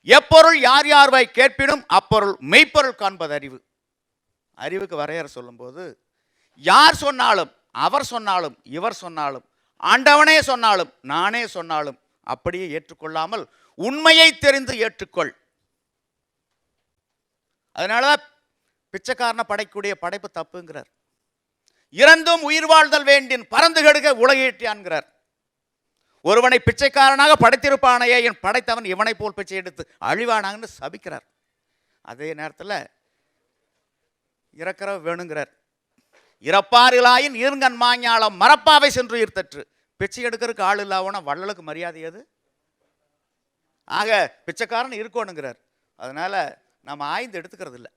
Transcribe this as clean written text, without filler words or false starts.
எப்பொருள் யார் யார்வாய் கேட்பினும் அப்பொருள் மெய்ப்பொருள் காண்பது அறிவு. அறிவுக்கு வரையறை சொல்லும்போது, யார் சொன்னாலும், அவர் சொன்னாலும், இவர் சொன்னாலும், ஆண்டவனே சொன்னாலும், நானே சொன்னாலும் அப்படியே ஏற்றுக்கொள்ளாமல் உண்மையை தெரிந்து ஏற்றுக்கொள். அதனாலதான் பிச்சைக்காரனை படைக்கூடிய படைப்பு தப்புங்கிறார். இறந்தும் உயிர் வாழ்தல் வேண்டின் பறந்து கெடுக உலகேற்றியான்கிறார். ஒருவனை பிச்சைக்காரனாக படைத்திருப்பானையே, என் படைத்தவன் இவனை போல் பிச்சை எடுத்து அழிவானாங்கன்னு சபிக்கிறார். அதே நேரத்தில் இறக்கிற வேணுங்கிறார். இறப்பாரிலாயின் ஈர்ங்கன் மாஞாலம் மரப்பாவை சென்று ஈர்த்தற்று. பிச்சை எடுக்கிறதுக்கு ஆள் இல்லாம வள்ளலுக்கு மரியாதை அது. ஆக பிச்சைக்காரன் இருக்கணுங்கிறார். அதனால நம்ம ஆய்ந்து எடுத்துக்கிறது இல்லை.